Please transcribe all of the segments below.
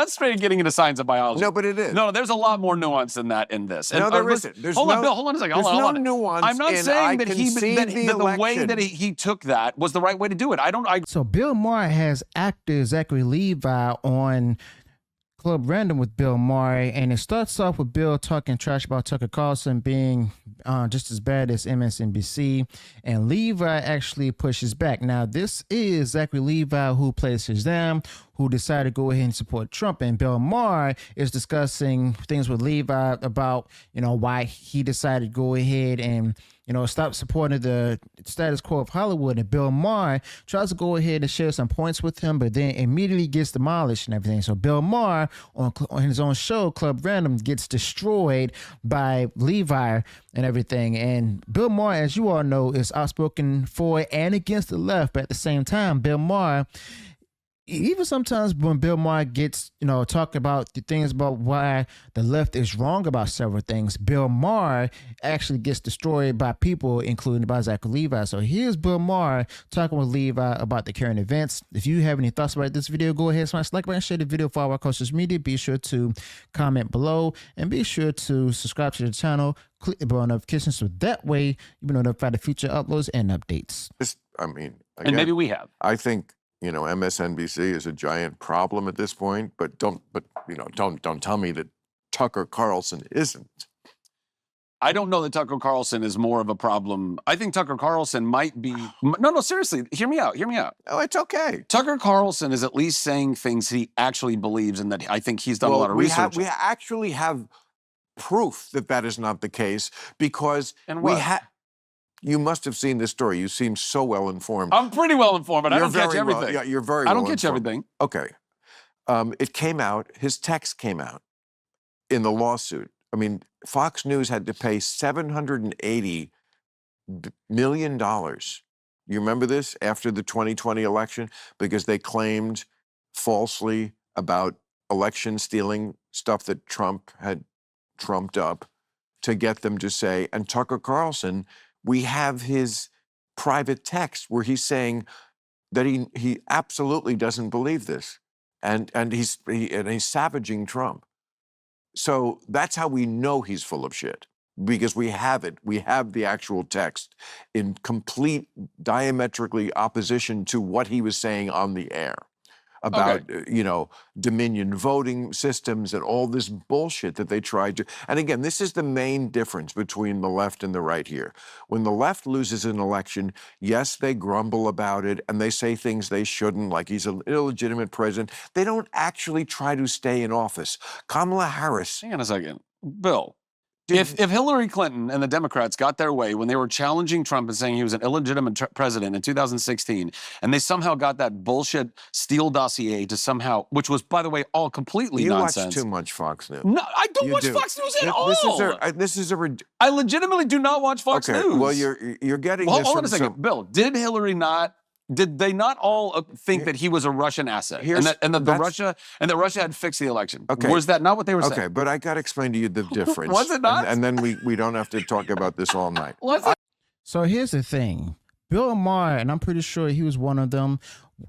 that's straight getting into science and biology. No, but it is. No, there's a lot more nuance than that in this. No, there isn't. Hold on, Bill. Hold on a second. Hold on. There's no nuance. I'm not saying that the way that he he took that was the right way to do it. So Bill Maher has actor Zachary Levi on Club Random with Bill Maher, and it starts off with Bill talking trash about Tucker Carlson being just as bad as MSNBC, and Levi actually pushes back. Now, this is Zachary Levi, who plays Shazam, who decided to go ahead and support Trump, and Bill Maher is discussing things with Levi about, why he decided to go ahead and, stop supporting the status quo of Hollywood. And Bill Maher tries to go ahead and share some points with him, but then immediately gets demolished and everything. So Bill Maher on his own show, Club Random, gets destroyed by Levi and everything. And Bill Maher, as you all know, is outspoken for and against the left, but at the same time, Bill Maher, even sometimes when Bill Maher gets, talk about the things about why the left is wrong about several things, Bill Maher actually gets destroyed by people, including by Zachary Levi. So here's Bill Maher talking with Levi about the current events. If you have any thoughts about this video, go ahead, smash like button, share the video, follow our social media. Be sure to comment below and be sure to subscribe to the channel. Click the bell notifications so that way you'll be notified of future uploads and updates. Again, and maybe we have. I think MSNBC is a giant problem at this point, but don't tell me that Tucker Carlson isn't. I don't know that Tucker Carlson is more of a problem. I think Tucker Carlson might be. No, seriously, hear me out. Oh, it's okay. Tucker Carlson is at least saying things he actually believes and that I think he's done a lot of research. We actually have proof that is not the case because you must have seen this story. You seem so well informed. I'm pretty well informed, but I don't catch everything. Yeah, you're very. I don't catch everything. Okay, it came out. His text came out in the lawsuit. I mean, Fox News had to pay $780 million. You remember this after the 2020 election because they claimed falsely about election stealing stuff that Trump had trumped up to get them to say, and Tucker Carlson. We have his private text where he's saying that he absolutely doesn't believe this, and he's savaging Trump. So that's how we know he's full of shit because we have it. We have the actual text in complete diametrically opposition to what he was saying on the air about Dominion voting systems and all this bullshit that they tried to. And again, this is the main difference between the left and the right here. When the left loses an election, yes, they grumble about it and they say things they shouldn't, like he's an illegitimate president. They don't actually try to stay in office. Kamala Harris. Hang on a second. Bill. If Hillary Clinton and the Democrats got their way when they were challenging Trump and saying he was an illegitimate president in 2016, and they somehow got that bullshit Steele dossier to somehow, which was, by the way, all completely nonsense. You watch too much Fox News. No, I don't watch Fox News at all. I legitimately do not watch Fox News. Well, you're getting this hold on a second. Bill, did they not all think that he was a Russian asset and that Russia had fixed the election? Okay. Was that not what they were saying? Okay, but I got to explain to you the difference. Was it not? And then we don't have to talk about this all night. So here's the thing. Bill Maher, and I'm pretty sure he was one of them,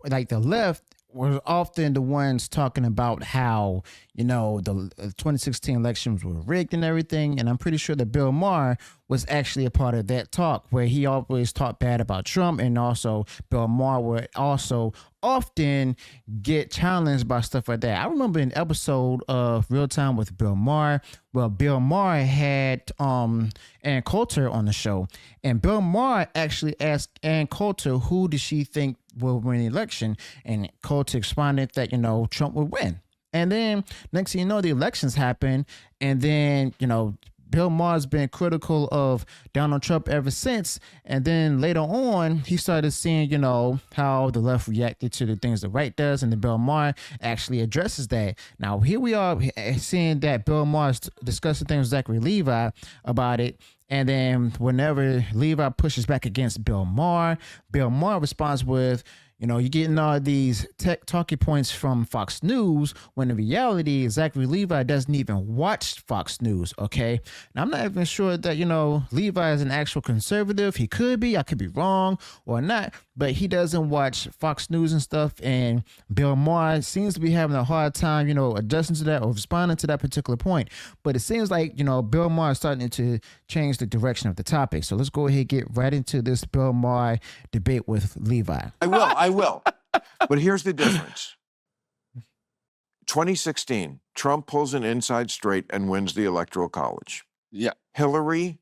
like the left, were often the ones talking about how, the 2016 elections were rigged and everything. And I'm pretty sure that Bill Maher was actually a part of that talk where he always talked bad about Trump. And also Bill Maher would also often get challenged by stuff like that. I remember an episode of Real Time with Bill Maher where Bill Maher had Ann Coulter on the show. And Bill Maher actually asked Ann Coulter who did she think will win the election. And Coulter responded that, Trump would win. And then next thing you know, the elections happen. And then, Bill Maher's been critical of Donald Trump ever since. And then later on, he started seeing, how the left reacted to the things the right does. And then Bill Maher actually addresses that. Now, here we are seeing that Bill Maher's discussing things with Zachary Levi about it. And then whenever Levi pushes back against Bill Maher responds with, you're getting all these tech talking points from Fox News when in reality, Zachary Levi doesn't even watch Fox News, okay? Now, I'm not even sure that, Levi is an actual conservative. He could be. I could be wrong or not. but he doesn't watch Fox News and stuff. And Bill Maher seems to be having a hard time, adjusting to that or responding to that particular point. But it seems like, Bill Maher is starting to change the direction of the topic. So let's go ahead and get right into this Bill Maher debate with Levi. I will. But here's the difference. 2016, Trump pulls an inside straight and wins the Electoral College. Yeah. Hillary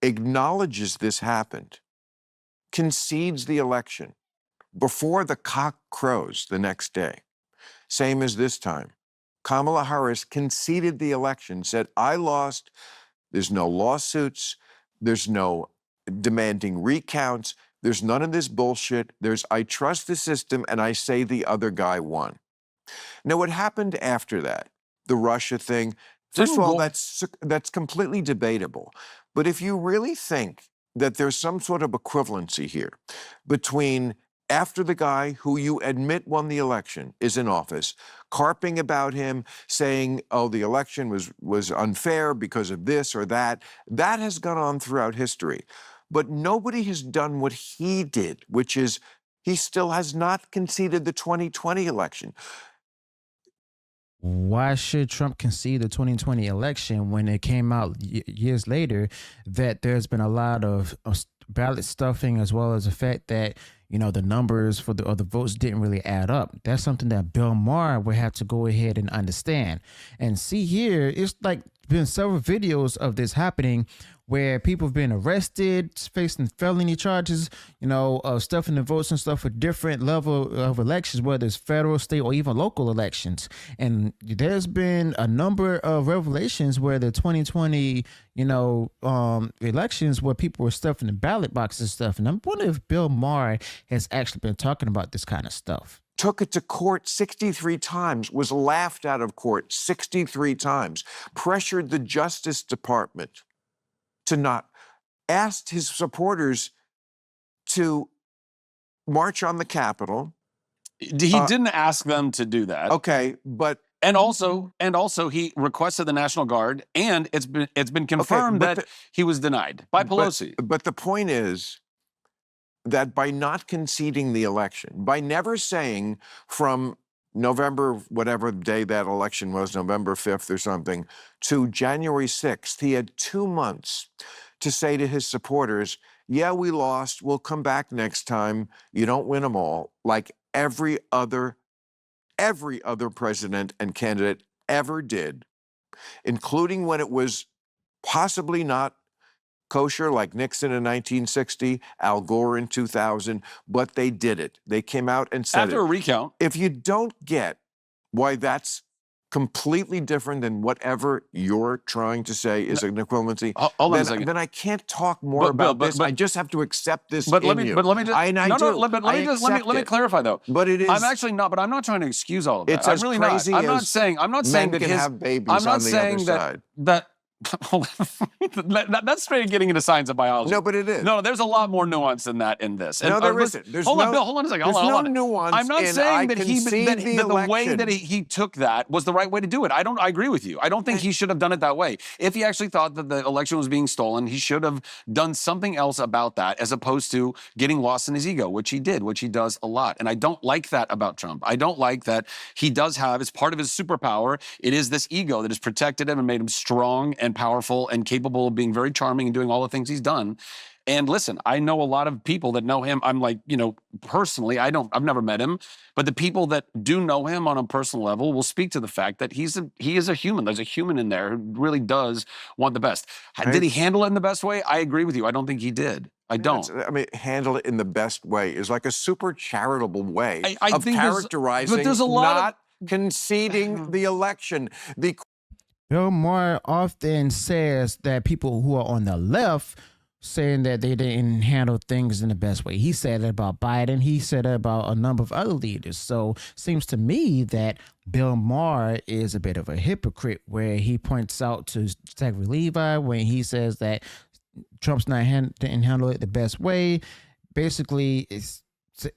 acknowledges this happened, concedes the election before the cock crows the next day. Same as this time. Kamala Harris conceded the election, said, I lost. There's no lawsuits. There's no demanding recounts. There's none of this bullshit. I trust the system, and I say the other guy won. Now, what happened after that, the Russia thing, first of all, that's completely debatable. But if you really think that there's some sort of equivalency here between after the guy who you admit won the election is in office, carping about him, saying, oh, the election was unfair because of this or that, that has gone on throughout history. But nobody has done what he did, which is he still has not conceded the 2020 election. Why should Trump concede the 2020 election when it came out years later that there's been a lot of ballot stuffing, as well as the fact that, the numbers for the votes didn't really add up? That's something that Bill Maher would have to go ahead and understand. And see here, it's like been several videos of this happening where people have been arrested, facing felony charges, of stuffing the votes and stuff for different level of elections, whether it's federal, state, or even local elections. And there's been a number of revelations where the 2020, elections where people were stuffing the ballot boxes and stuff. And I'm wondering if Bill Maher has actually been talking about this kind of stuff. Took it to court 63 times, was laughed out of court 63 times, pressured the Justice Department to not, asked his supporters to march on the Capitol. He didn't ask them to do that. Okay, but and also he requested the National Guard, and it's been confirmed that he was denied by Pelosi. But the point is that by not conceding the election, by never saying from November, whatever day that election was, November 5th or something, to January 6th, he had 2 months to say to his supporters, yeah, we lost, we'll come back next time, you don't win them all, like every other president and candidate ever did, including when it was possibly not kosher, like Nixon in 1960, Al Gore in 2000, but they did it. They came out and said after a recount. If you don't get why that's completely different than whatever you're trying to say is an equivalency, hold on a second. Then I can't talk more about this. I just have to accept this. Let me just let me clarify though. But it is. I'm actually not. But I'm not trying to excuse all of that. It's as really crazy not. as I'm not saying that men can have babies on the other side. That's straight getting into science and biology. No, but it is. No, there's a lot more nuance than that in this. No, there isn't. Hold on, Bill. Hold on a second. Hold on. Nuance. I'm not saying that the way that he he took that was the right way to do it. I agree with you. I don't think he should have done it that way. If he actually thought that the election was being stolen, he should have done something else about that, as opposed to getting lost in his ego, which he did, which he does a lot. And I don't like that about Trump. I don't like that he does have, as part of his superpower, it is this ego that has protected him and made him strong and powerful and capable of being very charming and doing all the things he's done. And listen, I know a lot of people that know him. I'm like, personally, I've never met him, but the people that do know him on a personal level will speak to the fact that he is a human. There's a human in there who really does want the best. Right. Did he handle it in the best way? I agree with you. I don't think he did. I don't. Handle it in the best way is like a super charitable way of think characterizing but there's a lot not conceding the election. Bill Maher often says that people who are on the left saying that they didn't handle things in the best way. He said it about Biden. He said it about a number of other leaders. So seems to me that Bill Maher is a bit of a hypocrite, where he points out to Zachary Levi when he says that Trump's didn't handle it the best way. Basically, it's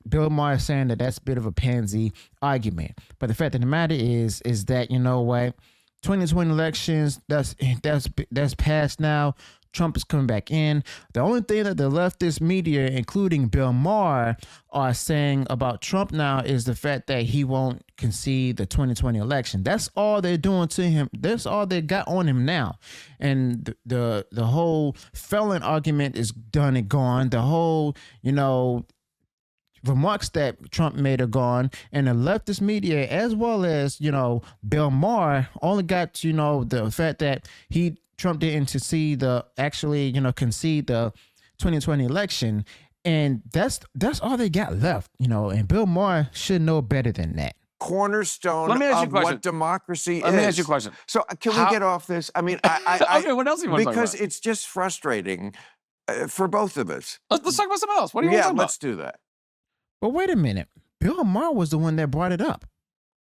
Bill Maher saying that that's a bit of a pansy argument. But the fact of the matter is that, 2020 elections, that's past now. Trump is coming back in. The only thing that the leftist media, including Bill Maher, are saying about Trump now is the fact that he won't concede the 2020 election. That's all they're doing to him. That's all they got on him now. And the whole felon argument is done and gone. The whole, remarks that Trump made are gone, and the leftist media, as well as Bill Maher, only got the fact that Trump didn't concede the 2020 election, and that's all they got left. And Bill Maher should know better than that. Cornerstone Let me ask you a of question. what democracy is. Let me ask you a question. So can we get off this? I mean, Okay, what else do you want to talk because about? it's just frustrating for both of us. Let's talk about something else. What do you want to talk let's about? do that. But wait a minute. Bill Maher was the one that brought it up.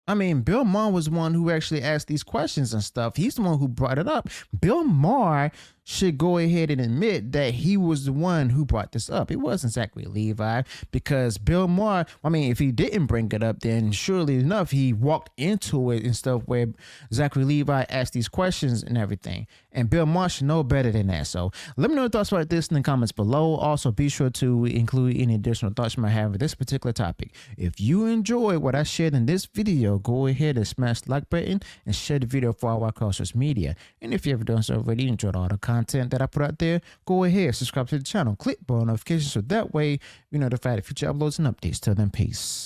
I mean, Bill Maher was the one who actually asked these questions and stuff. He's the one who brought it up. Bill Maher should go ahead and admit that he was the one who brought this up. It wasn't Zachary Levi, because Bill Maher, I mean, if he didn't bring it up, then surely enough, he walked into it and stuff where Zachary Levi asked these questions and everything. And Bill Maher should know better than that. So let me know your thoughts about this in the comments below. Also, be sure to include any additional thoughts you might have with this particular topic. If you enjoyed what I shared in this video, go ahead and smash the like button and share the video for our social media. And if you haven't done so already, enjoyed all the content that I put out there, go ahead, subscribe to the channel, click bell notifications so that way you're notified of future uploads and updates. Till then, peace.